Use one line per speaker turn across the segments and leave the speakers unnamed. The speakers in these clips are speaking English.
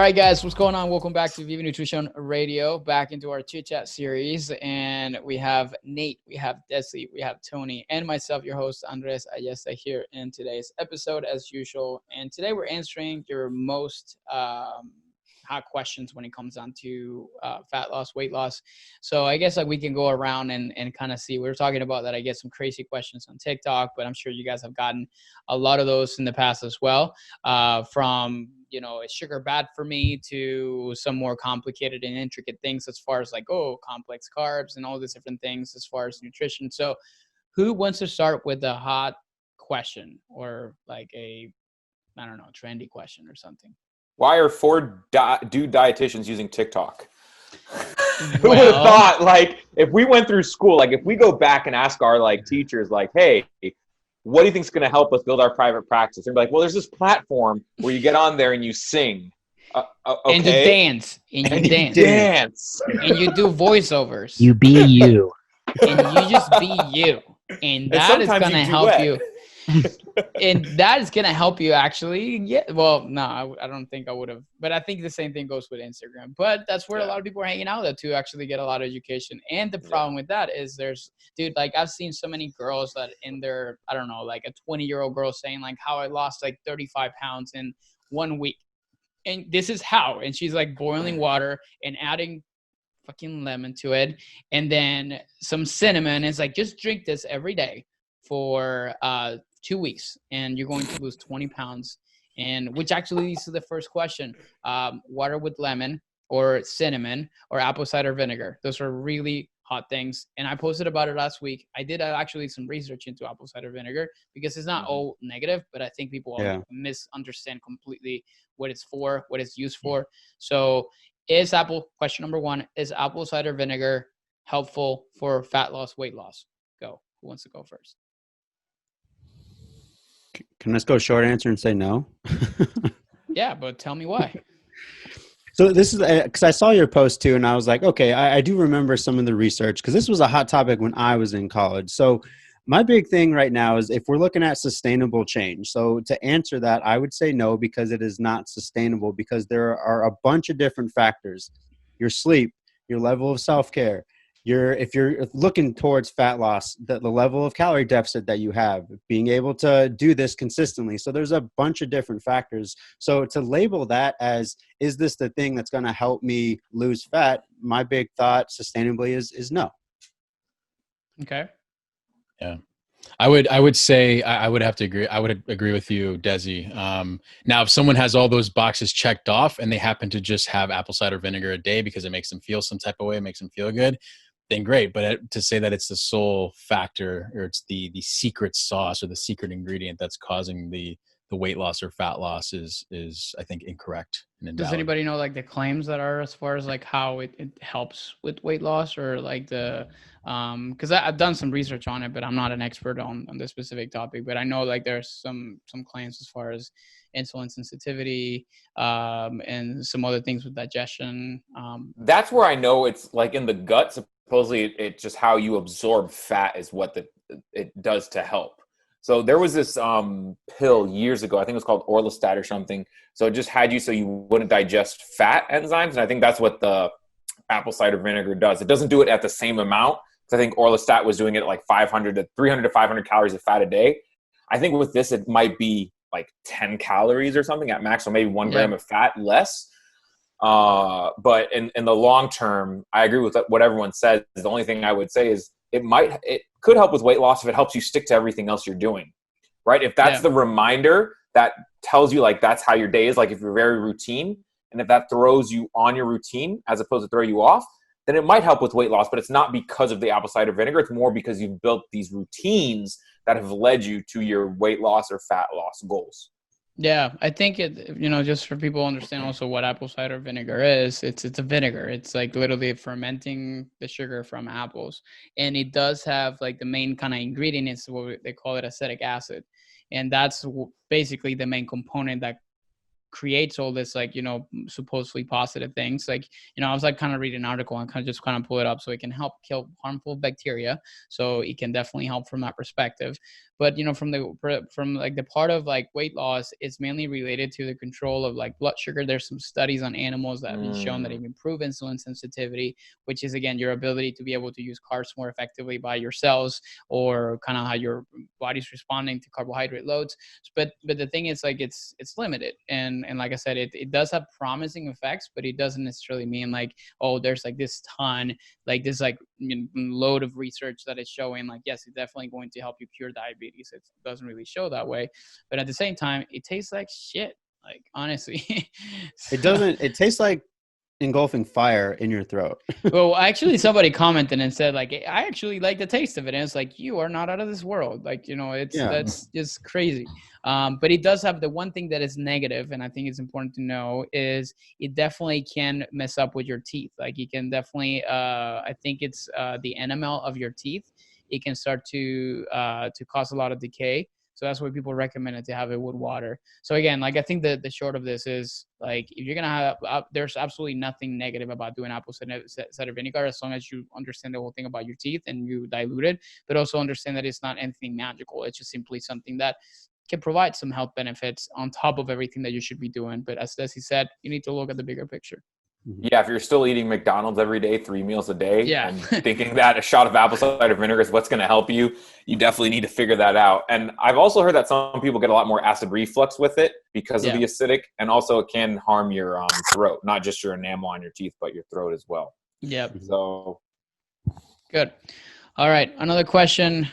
right, guys, what's going on? Welcome back to Viva Nutrition Radio, back into our chit chat series. And we have Nate, we have Dezi, we have Tony, and myself, your host, Andres Ayesta, here in today's episode, as usual. And today we're answering your most hot questions when it comes down to fat loss, weight loss. So I guess like we can go around and kind of see. We were talking about that. I get some crazy questions on TikTok, but I'm sure you guys have gotten a lot of those in the past as well. From is sugar bad for me to some more complicated and intricate things as far as like, complex carbs and all these different things as far as nutrition. So who wants to start with a hot question or like trendy question or something?
Why are four dietitians using TikTok? Who would have thought, like, if we went through school, like if we go back and ask our like teachers, like, hey, what do you think is going to help us build our private practice? And be like, well, there's this platform where you get on there and you sing. Okay.
And you dance. And you dance. And you do voiceovers.
You be you.
And you just be you. And that is going to help you. And that is going to help you actually. Yeah. Well, no, I don't think I would have. But I think the same thing goes with Instagram. But that's where a lot of people are hanging out at to actually get a lot of education. And the problem with that is like I've seen so many girls that in their, I don't know, like a 20-year-old girl saying like how I lost like 35 pounds in 1 week. And this is how. And she's like boiling water and adding fucking lemon to it. And then some cinnamon. It's like, just drink this every day for 2 weeks and you're going to lose 20 pounds. And which actually leads to the first question. Water with lemon or cinnamon or apple cider vinegar. Those are really hot things. And I posted about it last week. I did actually some research into apple cider vinegar because it's not all negative, but I think people misunderstand completely what it's for, what it's used for. So question number one, is apple cider vinegar helpful for fat loss, weight loss? Go. Who wants to go first?
Can I just go short answer and say no?
Yeah, but tell me why.
So this is because I saw your post too, and I was like, okay, I do remember some of the research because this was a hot topic when I was in college. So my big thing right now is if we're looking at sustainable change. So to answer that, I would say no, because it is not sustainable because there are a bunch of different factors. Your sleep, your level of self-care, if you're looking towards fat loss, the level of calorie deficit that you have, being able to do this consistently. So there's a bunch of different factors. So to label that as, is this the thing that's going to help me lose fat? My big thought sustainably is no.
Okay.
Yeah. I would say I would have to agree. I would agree with you, Dezi. Now, if someone has all those boxes checked off and they happen to just have apple cider vinegar a day because it makes them feel some type of way, it makes them feel good, then great. But to say that it's the sole factor or it's the secret sauce or the secret ingredient that's causing the weight loss or fat loss is I think incorrect and invalid.
Does anybody know like the claims that are as far as like how it helps with weight loss or like the because I've done some research on it, but I'm not an expert on this specific topic. But I know like there's some claims as far as insulin sensitivity and some other things with digestion.
That's where I know it's like in the gut. Supposedly, it's just how you absorb fat is what it does to help. So there was this pill years ago. I think it was called Orlistat or something. So it just had you so you wouldn't digest fat enzymes. And I think that's what the apple cider vinegar does. It doesn't do it at the same amount. So I think Orlistat was doing it at like 300 to 500 calories of fat a day. I think with this, it might be like 10 calories or something at max, or maybe 1 gram of fat less. But in the long term, I agree with what everyone says. The only thing I would say is it could help with weight loss if it helps you stick to everything else you're doing, right? If that's the reminder that tells you like that's how your day is, like if you're very routine, and if that throws you on your routine as opposed to throw you off, then it might help with weight loss. But it's not because of the apple cider vinegar. It's more because you've built these routines that have led you to your weight loss or fat loss goals.
Yeah, I think it, just for people to understand also what apple cider vinegar is, it's a vinegar. It's like literally fermenting the sugar from apples. And it does have like the main kind of ingredient is what they call it acetic acid. And that's basically the main component that creates all this, like, you know, supposedly positive things. Like, you know, I was like kind of reading an article and kind of pull it up. So it can help kill harmful bacteria. So it can definitely help from that perspective. But, you know, from like the part of like weight loss, it's mainly related to the control of like blood sugar. There's some studies on animals that have been shown that it improve insulin sensitivity, which is, again, your ability to be able to use carbs more effectively by your cells, or kind of how your body's responding to carbohydrate loads. But the thing is, like, it's limited. And like I said, it does have promising effects, but it doesn't necessarily mean like, oh, there's like this ton, like this like load of research that is showing like, yes, it's definitely going to help you cure diabetes. It doesn't really show that way. But at the same time, it tastes like shit. Like, honestly.
It doesn't. It tastes like engulfing fire in your throat.
Well, actually, somebody commented and said, like, I actually like the taste of it. And it's like, you are not out of this world. Like, you know, that's just crazy. But it does have the one thing that is negative, and I think it's important to know, is it definitely can mess up with your teeth. Like, you can definitely, I think it's the enamel of your teeth. It can start to cause a lot of decay. So that's why people recommend it, to have it with water. So again, like, I think the short of this is, like, if you're going to have, there's absolutely nothing negative about doing apple cider vinegar, as long as you understand the whole thing about your teeth and you dilute it, but also understand that it's not anything magical. It's just simply something that can provide some health benefits on top of everything that you should be doing. But as Dezi said, you need to look at the bigger picture.
Yeah, if you're still eating McDonald's every day, 3 meals a day, and
Yeah.
thinking that a shot of apple cider vinegar is what's going to help you, you definitely need to figure that out. And I've also heard that some people get a lot more acid reflux with it because of the acidic, and also it can harm your throat, not just your enamel on your teeth, but your throat as well.
Yep.
So
good. All right, another question.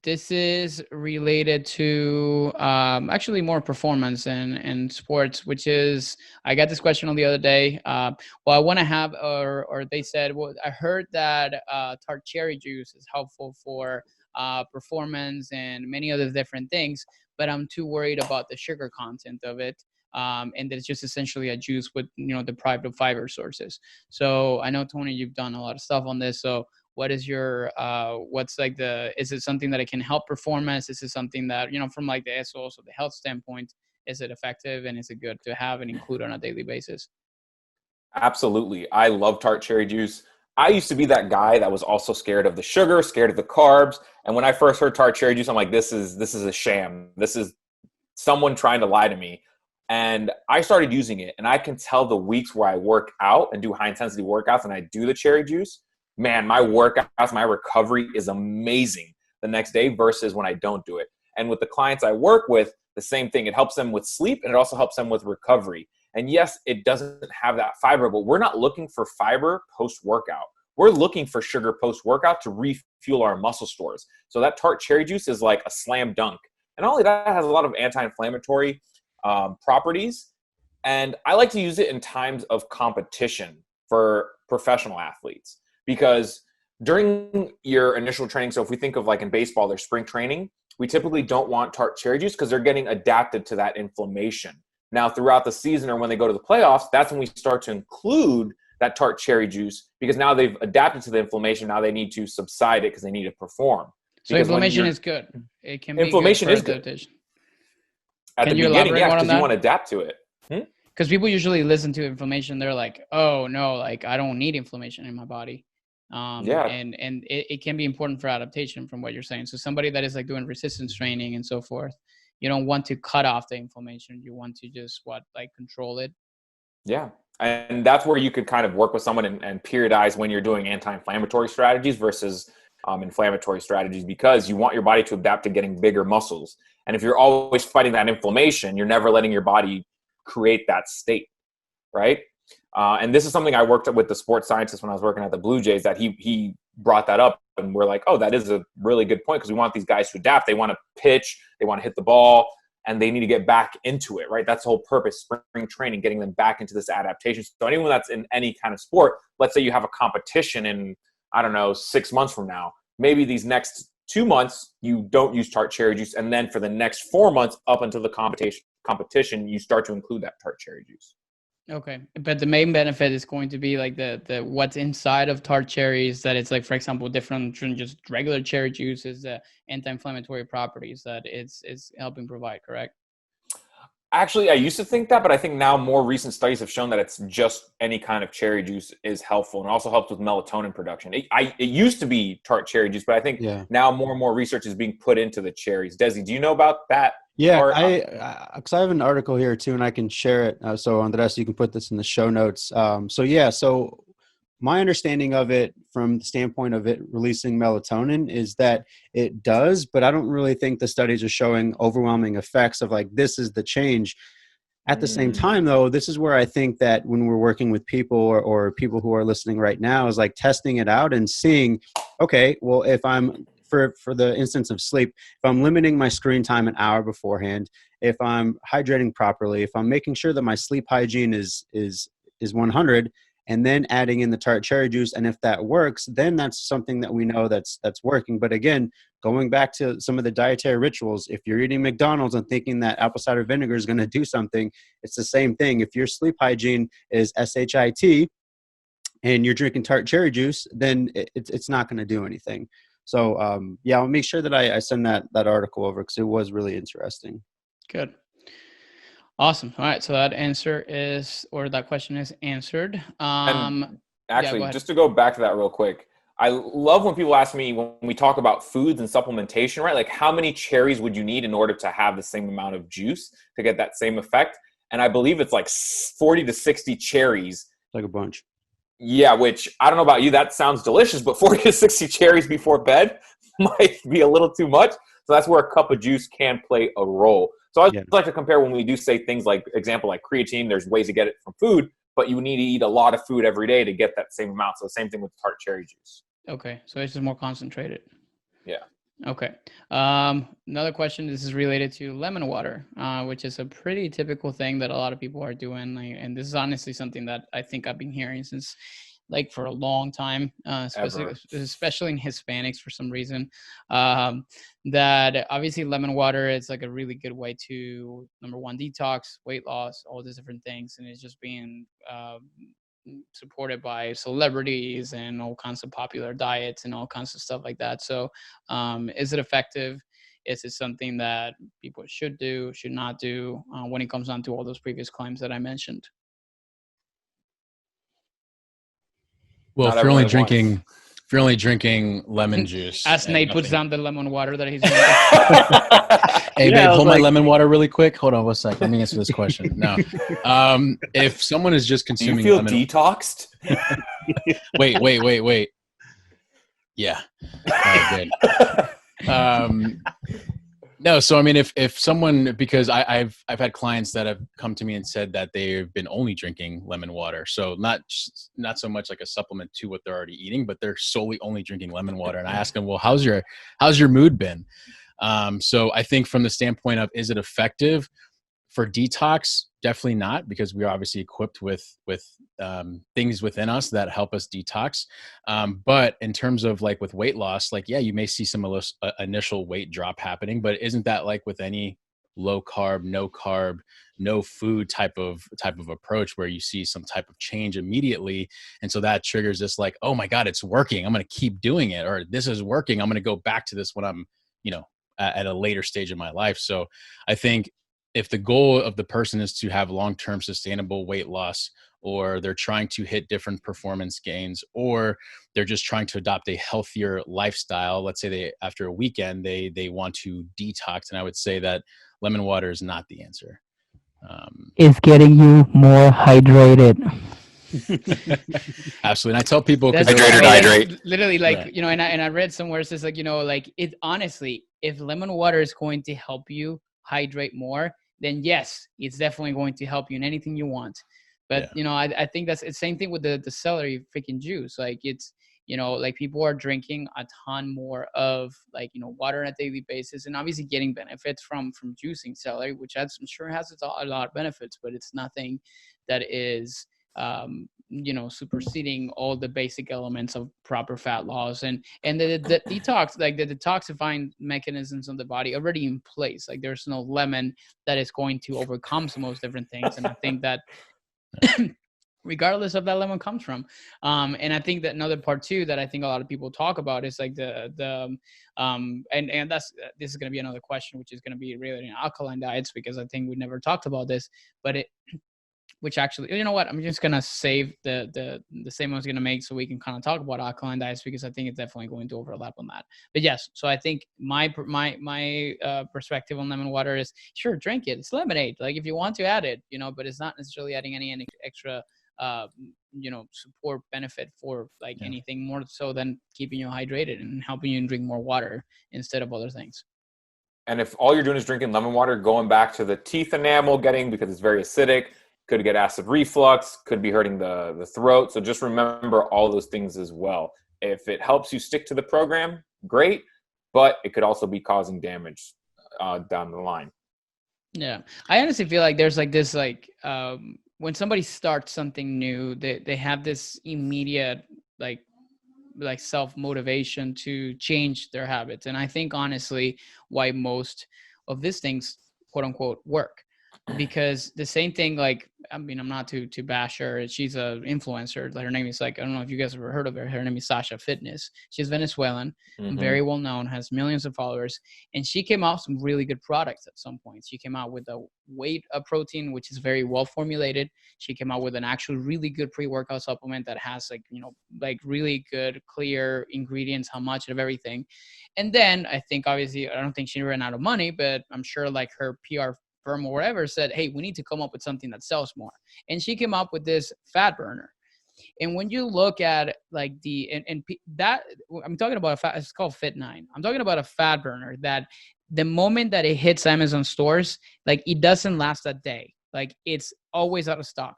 This is related to actually more performance and sports, which is, I got this question on the other day. Well, I want to have, or they said, well, I heard that Tart Cherry Juice is helpful for performance and many other different things, but I'm too worried about the sugar content of it. And it's just essentially a juice with, you know, deprived of fiber sources. So I know, Tony, you've done a lot of stuff on this. So what is your, what's like is it something that it can help performance? Is it something that, you know, from like the SOS or the health standpoint, is it effective, and is it good to have and include on a daily basis?
absolutely. I love Tart Cherry Juice. I used to be that guy that was also scared of the sugar, scared of the carbs. And when I first heard Tart Cherry Juice, I'm like, this is a sham. This is someone trying to lie to me. And I started using it, and I can tell the weeks where I work out and do high intensity workouts and I do the cherry juice, man, my workouts, my recovery is amazing the next day versus when I don't do it. And with the clients I work with, the same thing. It helps them with sleep, and it also helps them with recovery. And yes, it doesn't have that fiber, but we're not looking for fiber post-workout. We're looking for sugar post-workout to refuel our muscle stores. So that Tart Cherry Juice is like a slam dunk. And not only that, it has a lot of anti-inflammatory properties. And I like to use it in times of competition for professional athletes, because during your initial training, so if we think of like in baseball, their spring training, we typically don't want Tart Cherry Juice because they're getting adapted to that inflammation. Now, throughout the season or when they go to the playoffs, that's when we start to include that Tart Cherry Juice, because now they've adapted to the inflammation. Now they need to subside it because they need to perform.
So inflammation is good. It can be
inflammation
good
is
for
good. At
Can
the
you
beginning,
elaborate
yeah,
more on
because you
that?
want to adapt to it.
Because people usually listen to inflammation, they're like, oh no, like I don't need inflammation in my body.
Yeah.
And it can be important for adaptation, from what you're saying. So somebody that is like doing resistance training and so forth, you don't want to cut off the inflammation. You want to just control it.
Yeah. And that's where you could kind of work with someone and periodize when you're doing anti-inflammatory strategies versus inflammatory strategies, because you want your body to adapt to getting bigger muscles. And if you're always fighting that inflammation, you're never letting your body create that state, right? And this is something I worked with the sports scientist when I was working at the Blue Jays, that he brought that up, and we're like, oh, that is a really good point, because we want these guys to adapt. They want to pitch, they want to hit the ball, and they need to get back into it, right? That's the whole purpose, spring training, getting them back into this adaptation. So anyone that's in any kind of sport, let's say you have a competition in, I don't know, 6 months from now, maybe these next 2 months, you don't use Tart Cherry Juice. And then for the next 4 months up until the competition, you start to include that Tart Cherry Juice.
Okay. But the main benefit is going to be like the what's inside of Tart cherries, that it's like, for example, different from just regular cherry juice, is the anti-inflammatory properties that it's helping provide, correct?
Actually, I used to think that, but I think now more recent studies have shown that it's just any kind of cherry juice is helpful, and also helps with melatonin production. It used to be tart cherry juice, but I think now more and more research is being put into the cherries. Desi, do you know about that?
Yeah, because I have an article here too, and I can share it. So Andres, you can put this in the show notes. So my understanding of it from the standpoint of it releasing melatonin is that it does, but I don't really think the studies are showing overwhelming effects of like, this is the change. At the same time, though, this is where I think that when we're working with people or people who are listening right now is like testing it out and seeing, okay, well, if I'm for the instance of sleep, if I'm limiting my screen time an hour beforehand, if I'm hydrating properly, if I'm making sure that my sleep hygiene is 100, and then adding in the tart cherry juice, and if that works, then that's something that we know that's working. But again, going back to some of the dietary rituals, if you're eating McDonald's and thinking that apple cider vinegar is going to do something, it's the same thing. If your sleep hygiene is SHIT and you're drinking tart cherry juice, then it's not going to do anything. So I'll make sure that I send that article over because it was really interesting.
Good. Awesome. All right. So that question is answered.
And actually, just to go back to that real quick, I love when people ask me when we talk about foods and supplementation, right? Like how many cherries would you need in order to have the same amount of juice to get that same effect? And I believe it's like 40 to 60 cherries.
Like a bunch.
Yeah, which I don't know about you, that sounds delicious, but 40 to 60 cherries before bed might be a little too much. So that's where a cup of juice can play a role. So I like to compare when we do say things like, example, like creatine, there's ways to get it from food, but you need to eat a lot of food every day to get that same amount. So the same thing with tart cherry juice.
Okay. So it's just more concentrated.
Yeah.
Okay. Another question, this is related to lemon water, which is a pretty typical thing that a lot of people are doing. And this is honestly something that I think I've been hearing since like for a long time, especially in Hispanics for some reason, that obviously lemon water is like a really good way to, number one, detox, weight loss, all these different things. And it's just being supported by celebrities and all kinds of popular diets and all kinds of stuff like that. So is it effective? Is it something that people should do, should not do when it comes down to all those previous claims that I mentioned?
Well, if you're only drinking lemon juice.
As Nate puts down the lemon water that he's drinking.
Hey, babe, hold my lemon water really quick. Hold on one sec. Let me answer this question. No. If someone is just consuming
do you feel detoxed?
Wait. Yeah. Good. No, so I mean, if someone, because I've had clients that have come to me and said that they've been only drinking lemon water, so not so much like a supplement to what they're already eating, but they're solely only drinking lemon water. And I ask them, well, how's your mood been? So I think from the standpoint of, is it effective for detox? Definitely not, because we are obviously equipped with things within us that help us detox. But in terms of like with weight loss, like, yeah, you may see some initial weight drop happening, but isn't that like with any low carb, no food type of approach where you see some type of change immediately? And so that triggers this like, oh my God, it's working. I'm going to keep doing it. Or this is working. I'm going to go back to this when I'm, at a later stage of my life. So I think if the goal of the person is to have long-term sustainable weight loss, or they're trying to hit different performance gains, or they're just trying to adopt a healthier lifestyle, let's say after a weekend, they want to detox. And I would say that lemon water is not the answer.
It's getting you more hydrated.
Absolutely. And I tell people,
hydrate. Literally, like, right. And I read somewhere it says like, like it honestly, if lemon water is going to help you hydrate more, then yes, it's definitely going to help you in anything you want. But I think that's the same thing with the celery freaking juice. Like it's, like people are drinking a ton more of like, water on a daily basis, and obviously getting benefits from juicing celery, which I'm sure has a lot of benefits, but it's nothing that is superseding all the basic elements of proper fat loss and the detox, like the detoxifying mechanisms of the body already in place. Like there's no lemon that is going to overcome some of those different things. And I think that regardless of that lemon comes from. And I think that another part too that I think a lot of people talk about is like and this is going to be another question, which is going to be related to alkaline diets, because I think we never talked about this, but which actually, you know what, I'm just going to save the same I was going to make so we can kind of talk about alkaline diets, because I think it's definitely going to overlap on that. But yes, so I think my perspective on lemon water is, sure, drink it. It's lemonade. Like if you want to add it, but it's not necessarily adding any extra support benefit for anything more so than keeping you hydrated and helping you drink more water instead of other things.
And if all you're doing is drinking lemon water, going back to the teeth enamel because it's very acidic, could get acid reflux, could be hurting the throat. So just remember all those things as well. If it helps you stick to the program, great, but it could also be causing damage down the line. Yeah.
I honestly feel like there's this when somebody starts something new, they have this immediate like self-motivation to change their habits. And I think honestly why most of these things, quote unquote, work. Because the same thing, I'm not to bash her. She's an influencer. Her name is I don't know if you guys have ever heard of her. Her name is Sasha Fitness. She's Venezuelan, very well known, has millions of followers. And she came out with some really good products at some point. She came out with a whey protein, which is very well formulated. She came out with an actual really good pre-workout supplement that has really good, clear ingredients, how much of everything. And then I think obviously, I don't think she ran out of money, but I'm sure her PR firm or whatever said, hey, we need to come up with something that sells more. And she came up with this fat burner. And when you look at that, I'm talking about it's called Fit9. I'm talking about a fat burner that the moment that it hits Amazon stores, it doesn't last a day. It's always out of stock.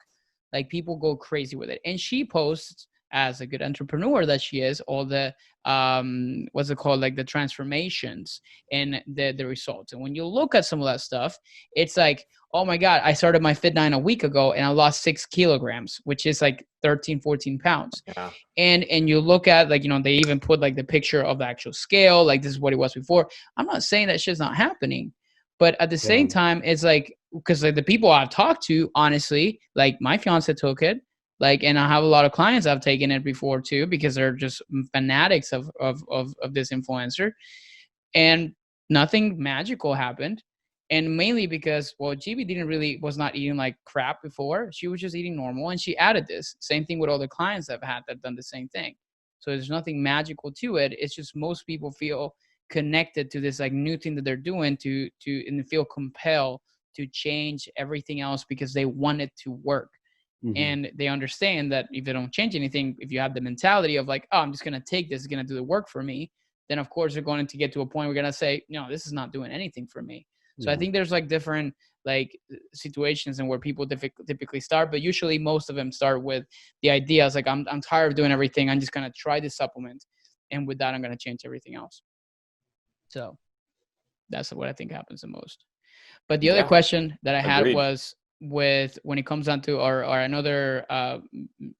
People go crazy with it. And she posts, as a good entrepreneur that she is, all the what's it called, the transformations and the results. And when you look at some of that stuff, it's oh my God, I started my Fit9 a week ago and I lost 6 kilograms, which is 13, 14 pounds.
Yeah.
And you look at they even put the picture of the actual scale, this is what it was before. I'm not saying that shit's not happening, but at the same time, it's because the people I've talked to, honestly, my fiance took it. And I have a lot of clients I've taken it before too, because they're just fanatics of this influencer, and nothing magical happened. And mainly because, GB was not eating crap before. She was just eating normal, and she added this. Same thing with other clients I've had that done the same thing. So there's nothing magical to it. It's just most people feel connected to this new thing that they're doing and feel compelled to change everything else because they want it to work. Mm-hmm. And they understand that if they don't change anything, if you have the mentality of I'm just going to take this, it's going to do the work for me, then of course they're going to get to a point where we're going to say, no, this is not doing anything for me. Mm-hmm. So I think there's different situations and where people typically start, but usually most of them start with the ideas I'm tired of doing everything. I'm just going to try this supplement. And with that, I'm going to change everything else. So that's what I think happens the most. But the other question that I had was, when it comes down to or another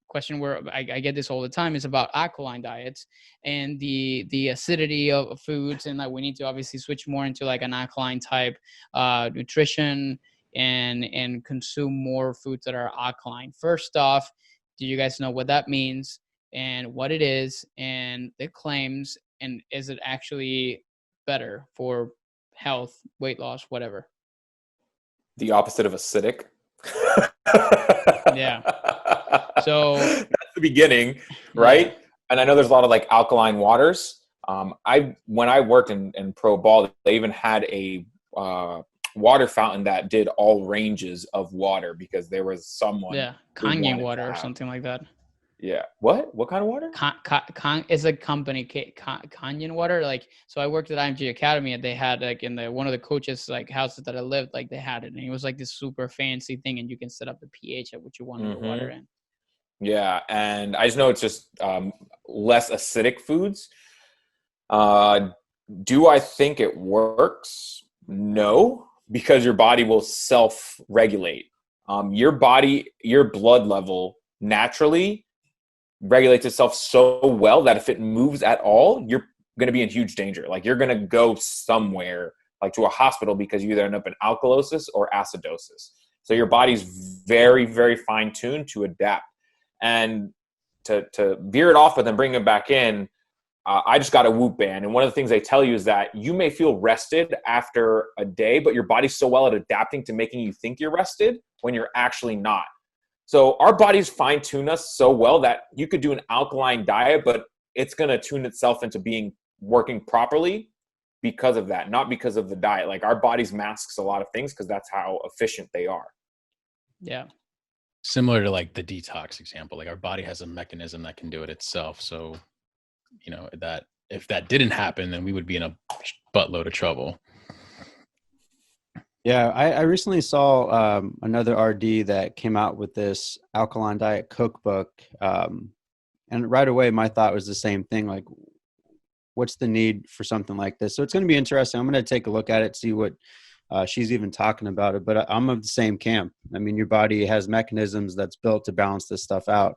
question where I get this all the time is about alkaline diets and the acidity of foods, and we need to obviously switch more into an alkaline type nutrition and consume more foods that are alkaline. First off, do you guys know what that means and what it is and the claims, and is it actually better for health, weight loss, whatever?
The opposite of acidic.
Yeah. So
that's the beginning, right? Yeah. And I know there's a lot of alkaline waters. When I worked in pro ball, they even had a water fountain that did all ranges of water because there was someone.
Yeah, Kanye water or something like that.
Yeah. What kind of water?
It's a company, Canyon water. So I worked at IMG Academy, and they had in one of the coaches houses that I lived, they had it, and it was this super fancy thing, and you can set up the pH at what you want the water in.
Yeah, and I just know it's just less acidic foods. Do I think it works? No, because your body will self-regulate. Your blood level naturally regulates itself so well that if it moves at all, you're going to be in huge danger. You're going to go somewhere to a hospital because you either end up in alkalosis or acidosis. So your body's very, very fine-tuned to adapt. And to veer it off but then bring it back in, I just got a Whoop band. And one of the things they tell you is that you may feel rested after a day, but your body's so well at adapting to making you think you're rested when you're actually not. So our bodies fine tune us so well that you could do an alkaline diet, but it's going to tune itself into working properly because of that, not because of the diet. Like our bodies masks a lot of things because that's how efficient they are.
Yeah.
Similar to like the detox example, like our body has a mechanism that can do it itself. So, you know, that if that didn't happen, then we would be in a buttload of trouble.
Yeah, I recently saw another RD that came out with this alkaline diet cookbook. And right away, my thought was the same thing. Like, what's the need for something like this? So it's going to be interesting. I'm going to take a look at it, see what she's even talking about it. But I'm of the same camp. I mean, your body has mechanisms that's built to balance this stuff out.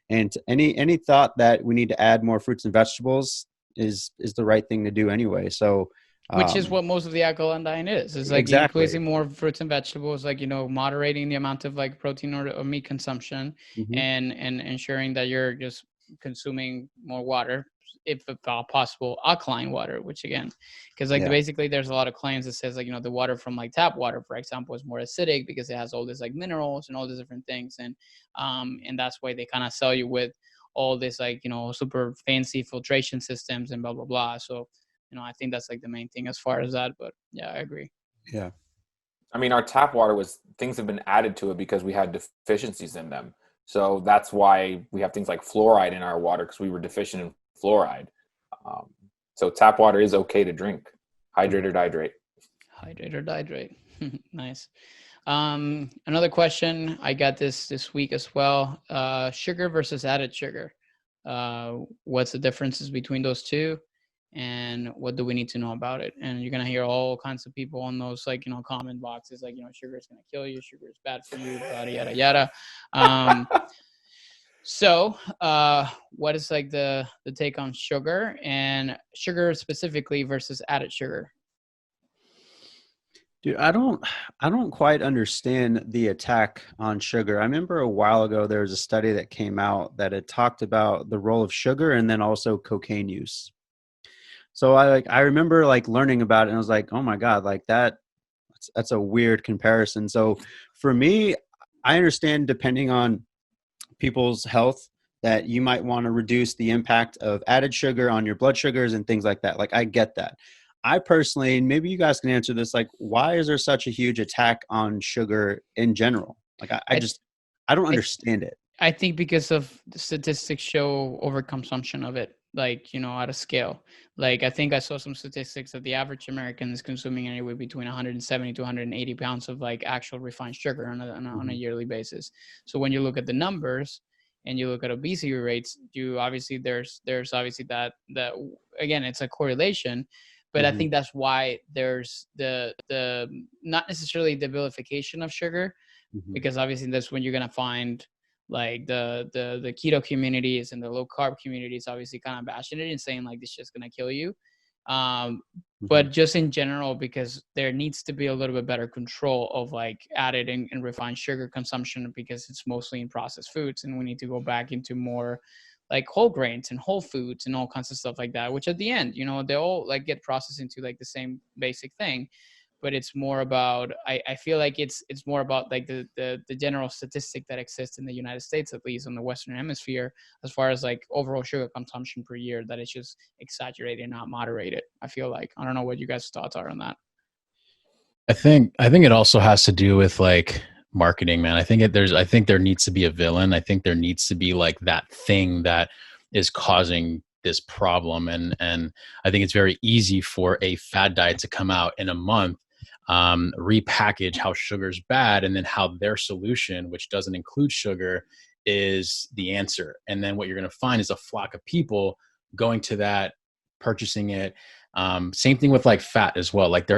And any thought that we need to add more fruits and vegetables is the right thing to do anyway. So,
which is what most of the alkaline diet is. It's like
exactly.
increasing more fruits and vegetables, like, you know, moderating the amount of like protein or meat consumption,
Mm-hmm.
and ensuring that you're just consuming more water, if possible, alkaline water, which again, because like basically there's a lot of claims that says like, you know, the water from like tap water, for example, is more acidic because it has all these like minerals and all these different things. And that's why they kind of sell you with all this like, you know, super fancy filtration systems and blah, blah, blah. So, you know, I think that's like the main thing as far as that, but yeah, I agree.
Yeah.
I mean, our tap water things have been added to it because we had deficiencies in them. So that's why we have things like fluoride in our water, because we were deficient in fluoride. So tap water is okay to drink. Hydrate or dihydrate.
Hydrate or dihydrate. Nice. Another question I got this week as well. Sugar versus added sugar. What's the differences between those two? And what do we need to know about it? And you're going to hear all kinds of people on those, like, you know, comment boxes, like, you know, sugar is going to kill you. Sugar is bad for you, yada, yada, yada. So what is like the take on sugar, and sugar specifically versus added sugar?
Dude, I don't quite understand the attack on sugar. I remember a while ago, there was a study that came out that had talked about the role of sugar and then also cocaine use. So I remember like learning about it, and I was like, oh my God, like that's a weird comparison. So for me, I understand depending on people's health that you might want to reduce the impact of added sugar on your blood sugars and things like that. Like I get that. I personally, and maybe you guys can answer this, like why is there such a huge attack on sugar in general? Like I don't understand it.
I think because of the statistics show overconsumption of it, like, you know, at a scale. Like I think I saw some statistics that the average American is consuming anywhere between 170 to 180 pounds of like actual refined sugar on a yearly basis. So when you look at the numbers and you look at obesity rates, you obviously there's obviously that again, it's a correlation. But I think that's why there's the not necessarily the vilification of sugar, because obviously that's when you're gonna find like the keto communities and the low carb communities obviously kind of bashing it and saying like this is just gonna kill you. But just in general, because there needs to be a little bit better control of like added and refined sugar consumption, because it's mostly in processed foods, and we need to go back into more like whole grains and whole foods and all kinds of stuff like that, which at the end, you know, they all like get processed into like the same basic thing. But it's more about, I feel like it's more about like the general statistic that exists in the United States, at least on the Western Hemisphere, as far as like overall sugar consumption per year, that it's just exaggerated, not moderated. I feel like, I don't know what you guys' thoughts are on that.
I think it also has to do with like marketing, man. I think there needs to be a villain. I think there needs to be like that thing that is causing this problem. And I think it's very easy for a fad diet to come out in a month, repackage how sugar's bad, and then how their solution, which doesn't include sugar, is the answer. And then what you're going to find is a flock of people going to that, purchasing it. Same thing with like fat as well. Like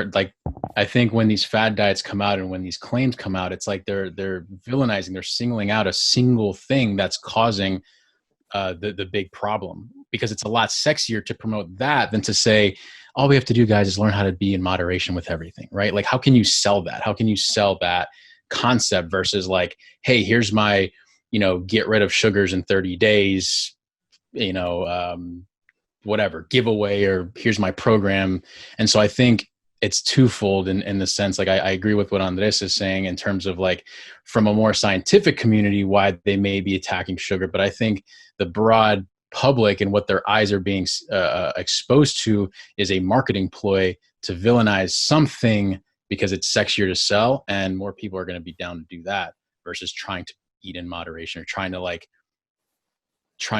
I think when these fad diets come out and when these claims come out, it's like they're villainizing, they're singling out a single thing that's causing the big problem, because it's a lot sexier to promote that than to say, all we have to do, guys, is learn how to be in moderation with everything, right? Like, how can you sell that? How can you sell that concept versus like, hey, here's my get rid of sugars in 30 days, whatever giveaway, or here's my program. And so I think it's twofold in the sense, like, I agree with what Andres is saying in terms of like from a more scientific community, why they may be attacking sugar. But I think the broad public and what their eyes are being exposed to is a marketing ploy to villainize something because it's sexier to sell, and more people are going to be down to do that versus trying to eat in moderation, or trying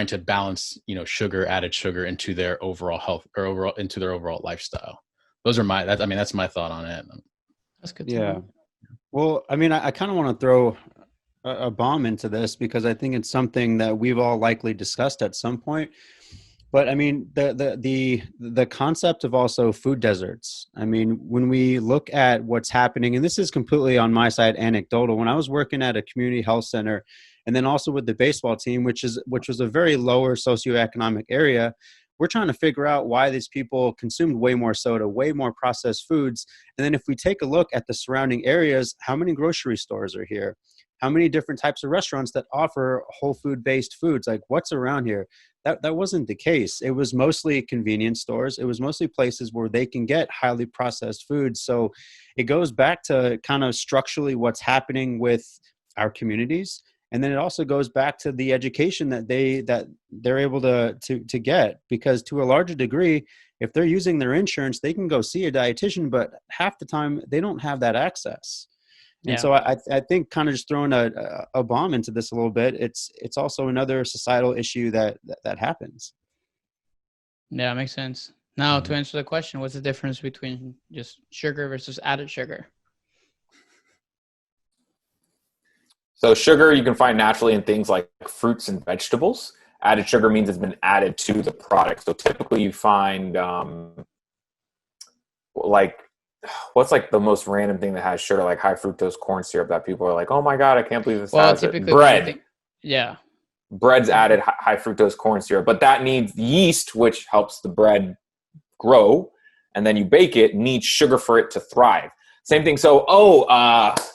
to balance, added sugar into their overall health, or into their overall lifestyle. That's my thought on it.
That's good.
Yeah. Well, I mean, I kind of want to throw a bomb into this because I think it's something that we've all likely discussed at some point. But I mean, the concept of also food deserts. I mean, when we look at what's happening, and this is completely on my side anecdotal, when I was working at a community health center, and then also with the baseball team, which was a very lower socioeconomic area, we're trying to figure out why these people consumed way more soda, way more processed foods. And then if we take a look at the surrounding areas, how many grocery stores are here? How many different types of restaurants that offer whole food-based foods? Like, what's around here? That wasn't the case. It was mostly convenience stores. It was mostly places where they can get highly processed foods. So it goes back to kind of structurally what's happening with our communities. And then it also goes back to the education that they're able to get, because to a larger degree, if they're using their insurance, they can go see a dietitian, but half the time they don't have that access. And so I think, kind of just throwing a bomb into this a little bit, it's also another societal issue that happens.
Yeah, makes sense. Now, to answer the question, what's the difference between just sugar versus added sugar?
So sugar you can find naturally in things like fruits and vegetables. Added sugar means it's been added to the product. So typically you find what's like the most random thing that has sugar, like high fructose corn syrup, that people are like, oh my God, I can't believe this has it. Bread.
Yeah.
Bread's added high fructose corn syrup, but that needs yeast, which helps the bread grow. And then you bake it, needs sugar for it to thrive. Same thing. So,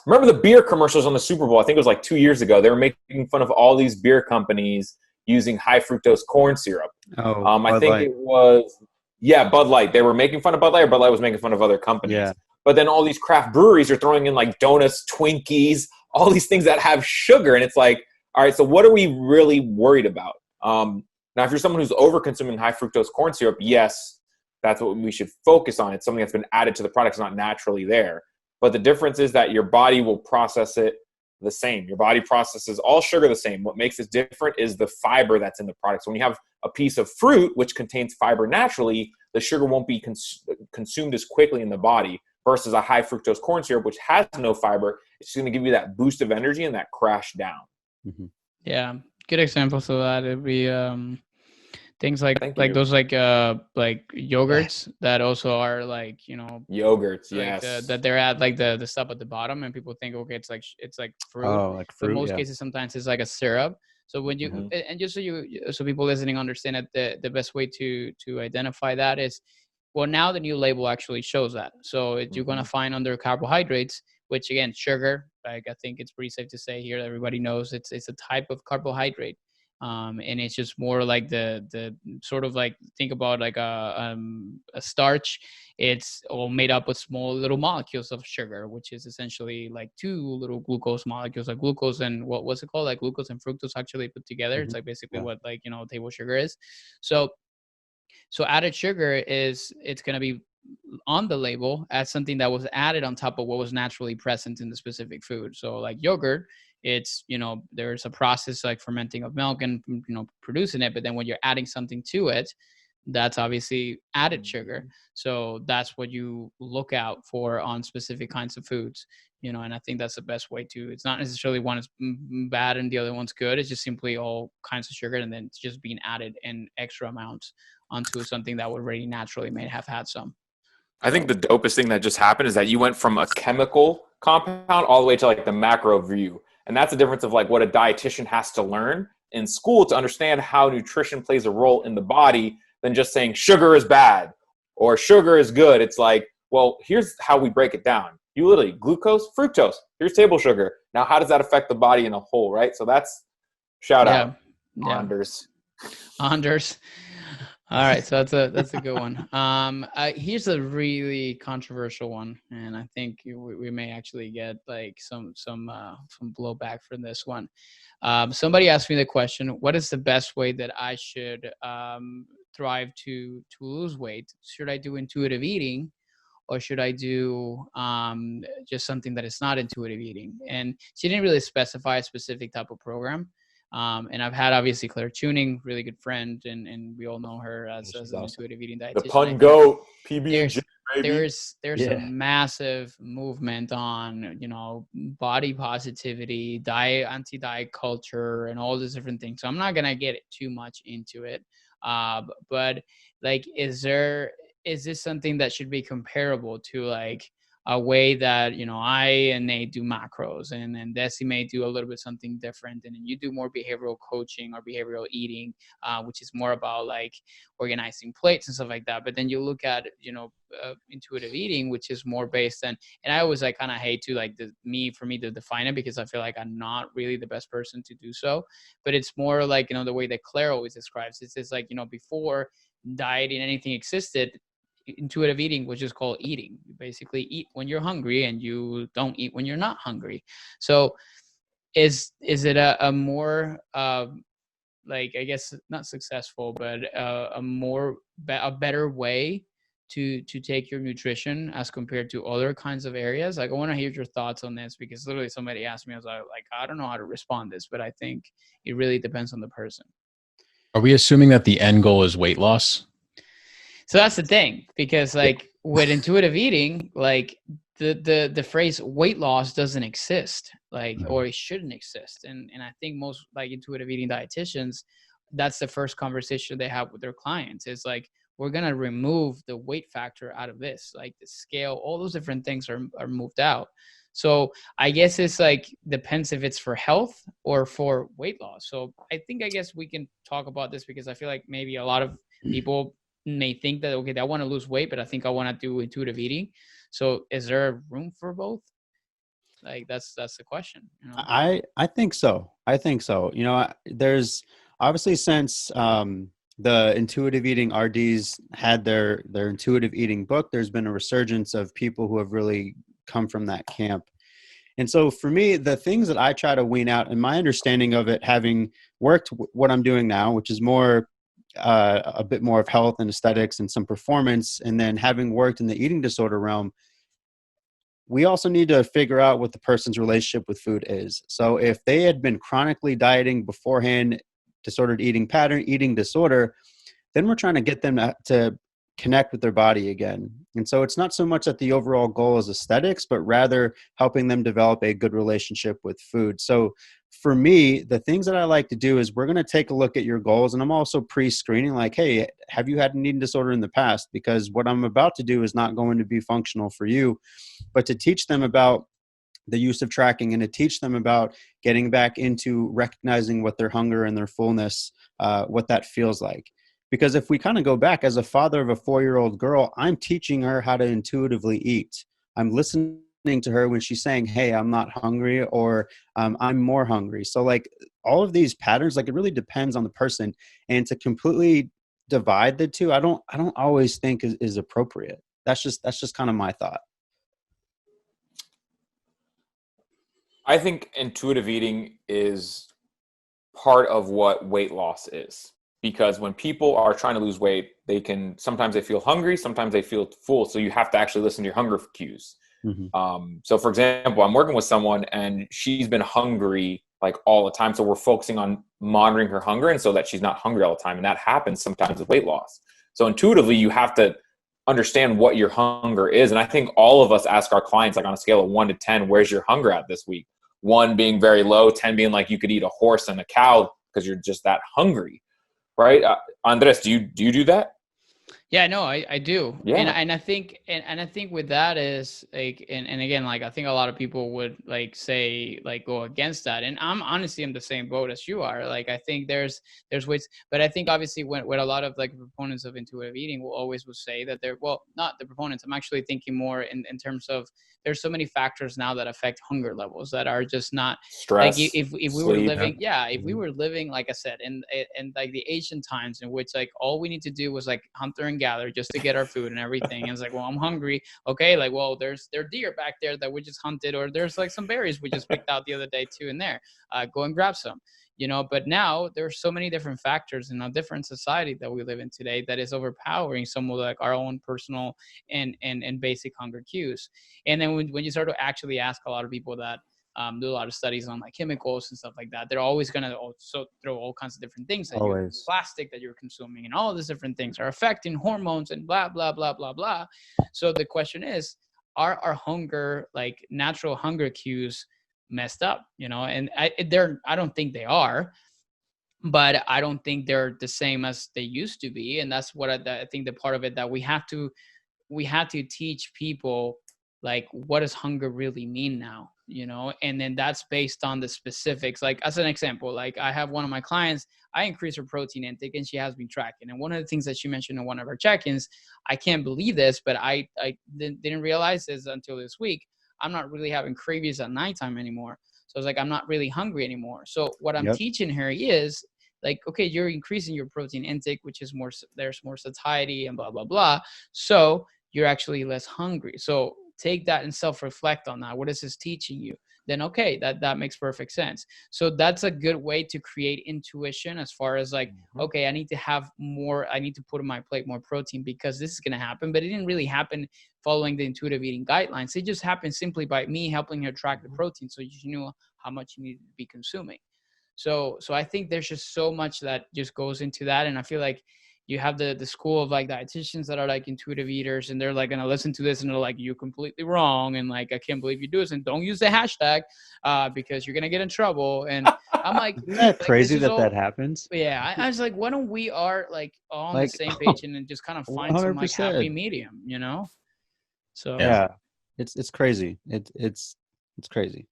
remember the beer commercials on the Super Bowl? I think it was like 2 years ago. They were making fun of all these beer companies using high fructose corn syrup. I think it was, Bud Light. They were making fun of Bud Light, or Bud Light was making fun of other companies. Yeah. But then all these craft breweries are throwing in like donuts, Twinkies, all these things that have sugar. And it's like, all right, so what are we really worried about? Now, if you're someone who's over-consuming high fructose corn syrup, yes, that's what we should focus on. It's something that's been added to the product. It's not naturally there. But the difference is that your body will process it the same. Your body processes all sugar the same. What makes it different is the fiber that's in the product. So when you have a piece of fruit, which contains fiber naturally, the sugar won't be consumed as quickly in the body, versus a high fructose corn syrup, which has no fiber. It's going to give you that boost of energy and that crash down.
Mm-hmm.
Yeah. Good examples of that. It'd be things like those yogurts that also are like,
yogurts,
like
yes,
that they're at like the stuff at the bottom, and people think, okay, it's like fruit.
Oh, like fruit.
In most cases, sometimes it's like a syrup. So when you and just so people listening understand that the best way to identify that is, well, now the new label actually shows that. So you're gonna find under carbohydrates, which again, sugar. Like, I think it's pretty safe to say here that everybody knows it's a type of carbohydrate. And it's just more like the sort of like, think about like a starch. It's all made up with small little molecules of sugar, which is essentially like two little glucose molecules, like glucose and what's it called? Like glucose and fructose actually put together. Mm-hmm. It's like basically what like, table sugar is. So added sugar it's going to be on the label as something that was added on top of what was naturally present in the specific food. So like yogurt, it's, there's a process like fermenting of milk and, producing it. But then when you're adding something to it, that's obviously added sugar. So that's what you look out for on specific kinds of foods, and I think that's the best way to, it's not necessarily one is bad and the other one's good. It's just simply all kinds of sugar, and then it's just being added in extra amounts onto something that would already naturally may have had some.
I think the dopest thing that just happened is that you went from a chemical compound all the way to like the macro view. And that's the difference of like what a dietitian has to learn in school to understand how nutrition plays a role in the body, than just saying sugar is bad or sugar is good. It's like, well, here's how we break it down. You literally glucose, fructose, here's table sugar. Now, how does that affect the body in a whole, right? So that's Shout out. Anders.
Anders. All right, so that's a good one. Here's a really controversial one, and I think we may actually get like some blowback from this one. Somebody asked me the question: what is the best way that I should thrive to lose weight? Should I do intuitive eating, or should I do just something that is not intuitive eating? And she didn't really specify a specific type of program. And I've had obviously Claire Tuning, really good friend, and we all know her as an intuitive eating dietitian.
The pun goat, PB&J, baby.
There's a massive movement on, body positivity, anti-diet culture, and all these different things. So I'm not gonna get too much into it. But like, is this something that should be comparable to like a way that, I and Nate do macros, and then Dezi may do a little bit something different, and then you do more behavioral coaching or behavioral eating, which is more about like organizing plates and stuff like that. But then you look at, intuitive eating, which is more based on, and I always like kind of hate to like for me to define it, because I feel like I'm not really the best person to do so. But it's more like, the way that Claire always describes it. It's like, before dieting anything existed, intuitive eating was just called eating. You basically eat when you're hungry, and you don't eat when you're not hungry. So is it a more like, I guess not successful, but a better way to take your nutrition as compared to other kinds of areas? Like, I want to hear your thoughts on this, because literally somebody asked me, I was like, I don't know how to respond to this, but I think it really depends on the person.
Are we assuming that the end goal is weight loss?
So that's the thing, because like with intuitive eating, like the phrase weight loss doesn't exist, like, or it shouldn't exist. And I think most like intuitive eating dietitians, that's the first conversation they have with their clients. Is like, we're going to remove the weight factor out of this, like the scale, all those different things are moved out. So I guess it's like, depends if it's for health or for weight loss. So I guess we can talk about this, because I feel like maybe a lot of people may think that, okay, I want to lose weight, but I think I want to do intuitive eating. So is there room for both? Like, that's the question.
I think so. There's obviously, since the intuitive eating RDs had their intuitive eating book, there's been a resurgence of people who have really come from that camp. And so for me, the things that I try to wean out, and my understanding of it, having worked what I'm doing now, which is more a bit more of health and aesthetics and some performance, and then having worked in the eating disorder realm, we also need to figure out what the person's relationship with food is. So if they had been chronically dieting beforehand, disordered eating pattern, eating disorder, then we're trying to get them to connect with their body again. And so it's not so much that the overall goal is aesthetics, but rather helping them develop a good relationship with food. So for me, the things that I like to do is, we're going to take a look at your goals. And I'm also pre-screening, like, hey, have you had an eating disorder in the past? Because what I'm about to do is not going to be functional for you, but to teach them about the use of tracking, and to teach them about getting back into recognizing what their hunger and their fullness, what that feels like. Because if we kind of go back, as a father of a 4-year-old girl, I'm teaching her how to intuitively eat. I'm listening to her when she's saying, hey, I'm not hungry, or I'm more hungry. So like, all of these patterns, like, it really depends on the person, and to completely divide the two, I don't always think is appropriate. That's just kind of my thought.
I think intuitive eating is part of what weight loss is. Because when people are trying to lose weight, sometimes they feel hungry, sometimes they feel full. So you have to actually listen to your hunger cues. Mm-hmm. So for example, I'm working with someone, and she's been hungry like all the time. So we're focusing on monitoring her hunger, and so that she's not hungry all the time. And that happens sometimes with weight loss. So intuitively, you have to understand what your hunger is. And I think all of us ask our clients, like, on a scale of 1 to 10, where's your hunger at this week? 1 being very low, 10 being like you could eat a horse and a cow because you're just that hungry. Right. Andres, do you do that?
Yeah, no, I do.
Yeah.
And I think I think with that is like and again, like I think a lot of people would like say like go against that. And I'm honestly in the same boat as you are. Like I think there's ways, but I think obviously when a lot of like proponents of intuitive eating will say that they're, well, not the proponents. I'm actually thinking more in terms of there's so many factors now that affect hunger levels that are just not
Stress,
like if we were
sleep.
living, if we were living, like I said, in like the ancient times in which like all we need to do was like hunter and gather just to get our food and everything. And it's like, well, I'm hungry. Okay, like, well, there are deer back there that we just hunted, or there's like some berries we just picked out the other day too and there. Go and grab some. But now there's so many different factors in a different society that we live in today that is overpowering some of like our own personal and basic hunger cues. And then when you start to actually ask a lot of people that do a lot of studies on like chemicals and stuff like that, they're always going to also throw all kinds of different things at you. Plastic that you're consuming and all these different things are affecting hormones and blah, blah, blah, blah, blah. So the question is, are our hunger, like natural hunger cues, messed up? And I don't think they are, but I don't think they're the same as they used to be. And that's what I think the part of it that we have to teach people, like, what does hunger really mean now? And then that's based on the specifics. Like as an example, like I have one of my clients, I increased her protein intake and she has been tracking. And one of the things that she mentioned in one of her check-ins, I can't believe this, but I didn't realize this until this week. I'm not really having cravings at nighttime anymore. So it's like, I'm not really hungry anymore. So what I'm teaching her is like, okay, you're increasing your protein intake, which is there's more satiety and blah, blah, blah. So you're actually less hungry. So take that and self-reflect on that. What is this teaching you? Then, okay, that makes perfect sense. So that's a good way to create intuition as far as like, okay, I need to have more, I need to put on my plate more protein because this is going to happen. But it didn't really happen following the intuitive eating guidelines. It just happened simply by me helping her track the protein. So you knew how much you needed to be consuming. So I think there's just so much that just goes into that. And I feel like you have the school of like dietitians that are like intuitive eaters, and they're like going to listen to this and they're like, you're completely wrong. And like, I can't believe you do this. And don't use the hashtag because you're going to get in trouble. And I'm like,
isn't that crazy that happens?
Yeah. I was like, why don't we are like all on the same page and then just kind of find 100%. Some like happy medium, So
yeah, it's crazy. It's crazy.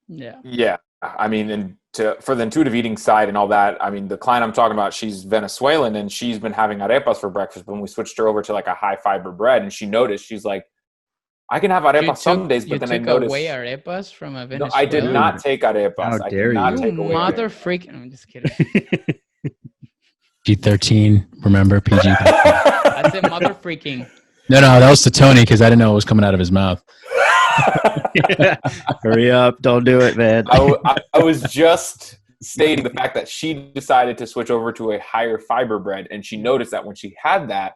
Yeah. I mean, and for the intuitive eating side and all that, I mean, the client I'm talking about, she's Venezuelan and she's been having arepas for breakfast. But when we switched her over to like a high fiber bread, and she noticed, she's like, I can have arepas some days, but then I noticed.
You took away arepas from a Venezuelan?
No, I did not take arepas.
How dare
I did not
you?
take away
mother freaking. I'm just kidding.
G13, remember PG.
I said mother freaking.
No, that was to Tony because I didn't know it was coming out of his mouth.
Hurry up, don't do it, man.
I was just stating the fact that she decided to switch over to a higher fiber bread, and she noticed that when she had that,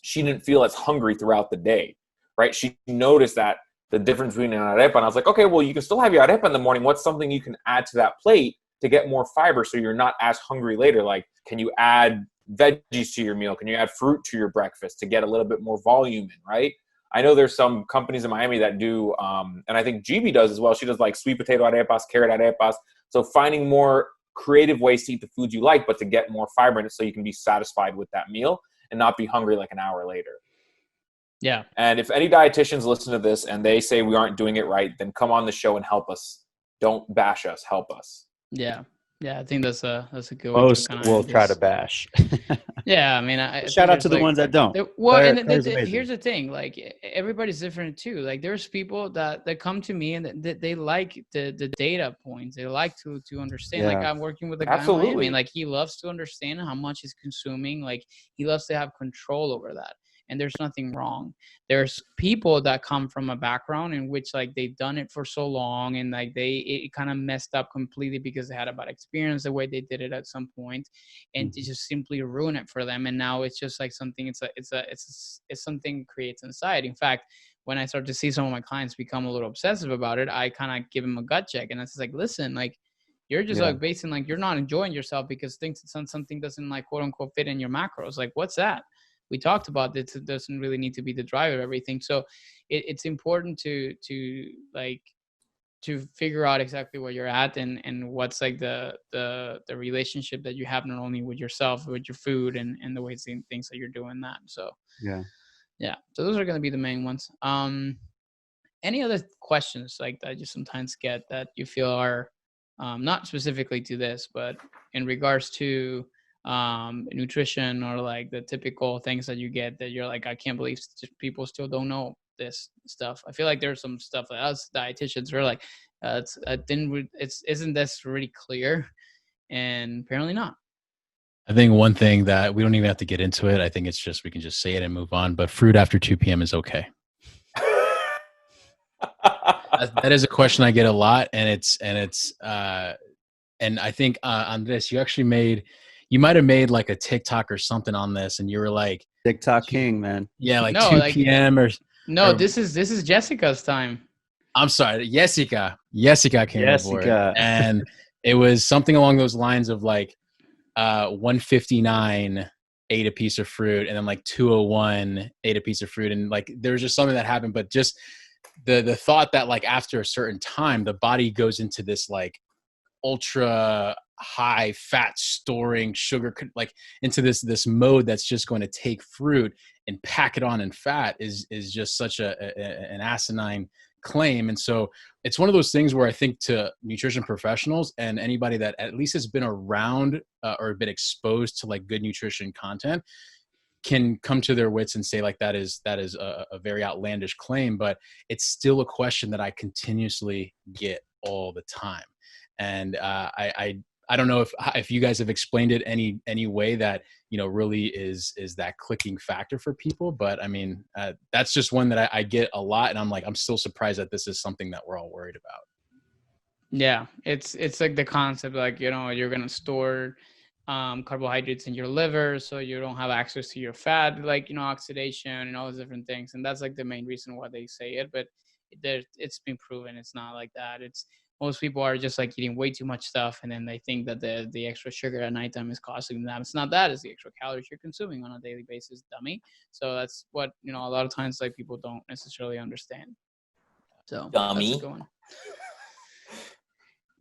she didn't feel as hungry throughout the day, right? She noticed that the difference between an arepa, and I was like, okay, well, you can still have your arepa in the morning. What's something you can add to that plate to get more fiber so you're not as hungry later? Like, can you add veggies to your meal? Can you add fruit to your breakfast to get a little bit more volume in, right? I know there's some companies in Miami that do, and I think GB does as well. She does like sweet potato arepas, carrot arepas. So finding more creative ways to eat the foods you like, but to get more fiber in it so you can be satisfied with that meal and not be hungry like an hour later.
Yeah.
And if any dietitians listen to this and they say we aren't doing it right, then come on the show and help us. Don't bash us, help us.
Yeah. Yeah, I think that's a good
one. Most will try to bash.
Yeah, I mean,
shout out to the ones that don't.
Here's the thing: like everybody's different too. Like there's people that come to me and they like the data points. They like to understand. Yeah. Like I'm working with a guy. I mean, like he loves to understand how much he's consuming. Like he loves to have control over that. And there's nothing wrong. There's people that come from a background in which like they've done it for so long and like it kind of messed up completely because they had a bad experience the way they did it at some point, and it just simply ruin it for them. And now it's just like something. It's something creates anxiety. In fact, when I start to see some of my clients become a little obsessive about it, I kind of give them a gut check, and it's like, listen, like you're just like basing like you're not enjoying yourself because something doesn't like quote unquote fit in your macros. Like what's that? We talked about this. It doesn't really need to be the driver of everything. So it's important to like to figure out exactly where you're at and what's like the relationship that you have not only with yourself, with your food and the ways and things that you're doing that. So yeah. So those are going to be the main ones. Any other questions like that you sometimes get that you feel are not specifically to this, but in regards to nutrition or like the typical things that you get that you're like, I can't believe people still don't know this stuff. I feel like there's some stuff that us dietitians are like, isn't this really clear? And apparently not.
I think one thing that we don't even have to get into it. I think it's just, we can just say it and move on, but fruit after 2 p.m. is okay. That is a question I get a lot. And I think on this, you might've made like a TikTok or something on this. And you were like,
TikTok king, man.
Yeah. Like 2 p.m.
No, this is Jessica's time.
I'm sorry. Jessica came aboard. And it was something along those lines of like 159 ate a piece of fruit, and then like 201 ate a piece of fruit. And like there was just something that happened, but just the thought that like after a certain time, the body goes into this like ultra high fat storing sugar, like into this mode that's just going to take fruit and pack it on in fat is just such an asinine claim. And so it's one of those things where I think to nutrition professionals and anybody that at least has been around or been exposed to like good nutrition content can come to their wits and say like that is a very outlandish claim, but it's still a question that I continuously get all the time. And I don't know if you guys have explained it any way that, you know, really is that clicking factor for people. But I mean, that's just one that I get a lot. And I'm like, I'm still surprised that this is something that we're all worried about. Yeah.
It's like the concept, like, you know, you're going to store carbohydrates in your liver so you don't have access to your fat, like, you know, oxidation and all those different things. And that's like the main reason why they say it. But it's been proven it's not like that. It's most people are just like eating way too much stuff, and then they think that the extra sugar at nighttime is costing them. It's not that. It's the extra calories you're consuming on a daily basis, dummy. So that's what, you know, a lot of times like people don't necessarily understand. So
dummy.
That's a good one.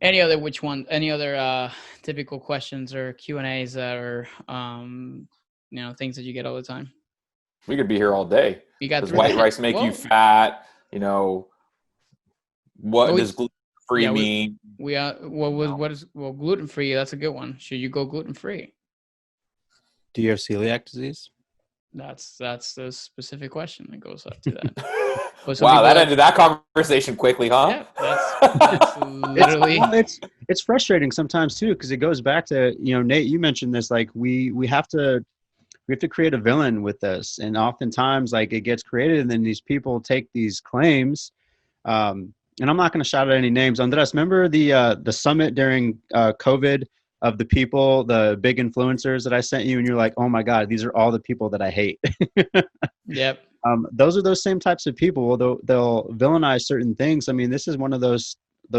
Any other typical questions or Q&As that are you know, things that you get all the time?
We could be here all day.
We got
does white rice make you fat? You know, what does gluten-free mean?
Gluten-free, that's a good one. Should you go gluten-free?
Do you have celiac disease?
That's the specific question that goes up to that.
Wow, that ended that conversation quickly, huh?
Yeah, that's literally.
It's frustrating sometimes too, because it goes back to, you know, Nate, you mentioned this, like we have to create a villain with this, and oftentimes like it gets created, and then these people take these claims. And I'm not going to shout out any names. Andres, remember the summit during COVID of the people, the big influencers that I sent you, and you're like, oh my God, these are all the people that I hate.
Yep.
Those are those same types of people. They'll villainize certain things. I mean, this is one of those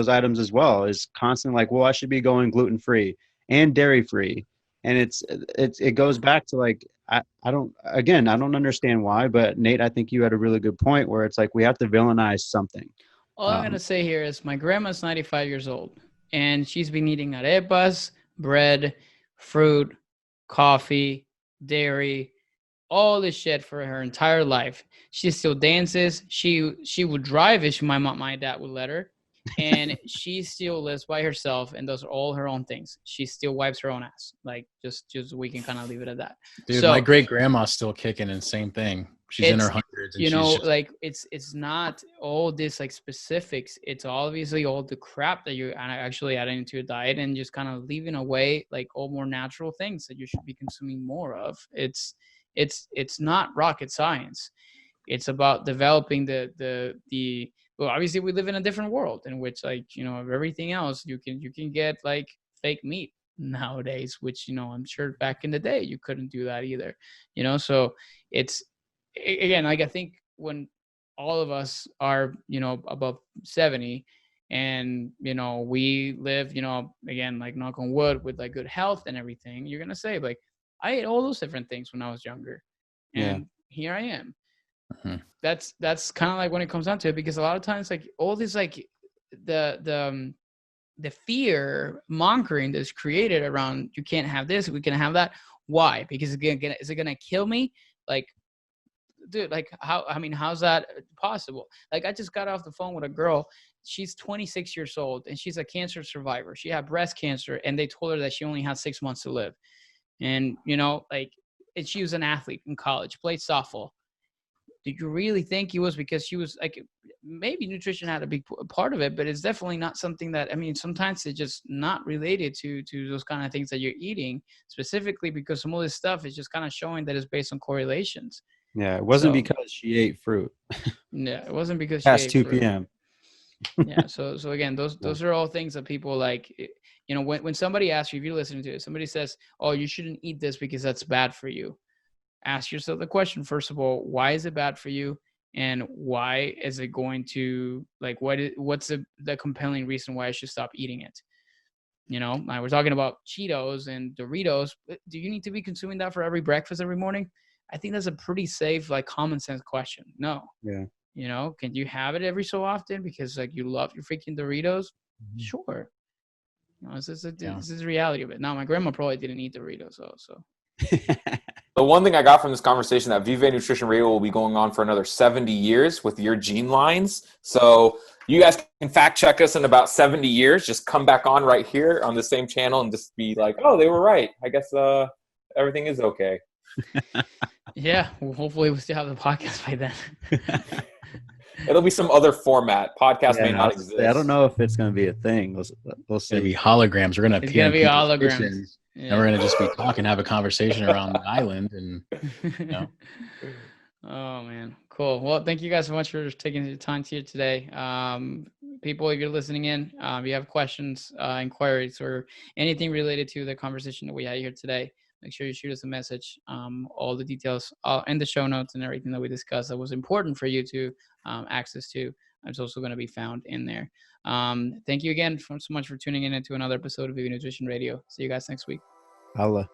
items as well, is constantly like, well, I should be going gluten-free and dairy-free. And it goes back to like, I don't understand why, but Nate, I think you had a really good point where it's like, we have to villainize something.
All I'm going to say here is my grandma's 95 years old, and she's been eating arepas, bread, fruit, coffee, dairy, all this shit for her entire life. She still dances. She would drive if my dad would let her. And she still lives by herself and does all her own things. She still wipes her own ass. Like just we can kind of leave it at that.
Dude, so, my great grandma's still kicking, and same thing. She's in her hundreds.
You know, like it's not all this like specifics. It's obviously all the crap that you're actually adding into your diet and just kind of leaving away like all more natural things that you should be consuming more of. It's not rocket science. It's about developing well, obviously we live in a different world in which, like, you know, of everything else, you can get like fake meat nowadays, which, you know, I'm sure back in the day you couldn't do that either, you know? So it's, again, like I think when all of us are, you know, above 70 and, you know, we live, you know, again, like knock on wood with like good health and everything, you're going to say like, I ate all those different things when I was younger and here I am. Mm-hmm. That's kind of like when it comes down to it, because a lot of times like all this like the fear mongering that's created around you can't have this, we can have that. Why? Because is it gonna kill me? Like, dude, like how's that possible? Like, I just got off the phone with a girl. She's 26 years old and she's a cancer survivor. She had breast cancer and they told her that she only had 6 months to live. And, and she was an athlete in college, played softball. Did you really think it was because she was like, maybe nutrition had a big part of it, but it's definitely not something that, sometimes it's just not related to those kind of things that you're eating specifically, because some of this stuff is just kind of showing that it's based on correlations.
Yeah. It wasn't because she ate fruit.
Yeah. It wasn't because
past
she ate
2
fruit.
p.m.
Yeah. So again, those are all things that people like, when somebody asks you, if you're listening to it, somebody says, oh, you shouldn't eat this because that's bad for you. Ask yourself the question, first of all, why is it bad for you? And why is it going to, like, what's the compelling reason why I should stop eating it? We're talking about Cheetos and Doritos. Do you need to be consuming that for every breakfast every morning? I think that's a pretty safe, like, common sense question. No.
Yeah.
Can you have it every so often because, like, you love your freaking Doritos? Mm-hmm. Sure. This is the reality of it. Now, my grandma probably didn't eat Doritos, so.
The one thing I got from this conversation that Vive Nutrition Radio will be going on for another 70 years with your gene lines. So you guys can fact check us in about 70 years. Just come back on right here on the same channel and just be like, oh, they were right. I guess everything is okay.
Yeah. Well, hopefully we still have the podcast by then.
It'll be some other format. Podcast may not exist.
I don't know if it's going to be a thing. We'll see.
It's going to be holograms. We're going to
It's going to be holograms.
And we're going to just be talking, have a conversation around the island. And,
Oh, man. Cool. Well, thank you guys so much for taking the time here today. People, if you're listening in, if you have questions, inquiries, or anything related to the conversation that we had here today, make sure you shoot us a message. All the details in the show notes and everything that we discussed that was important for you to access to, it's also going to be found in there. Thank you again so much for tuning in into another episode of Vive Nutrition Radio. See you guys next week.
Holla.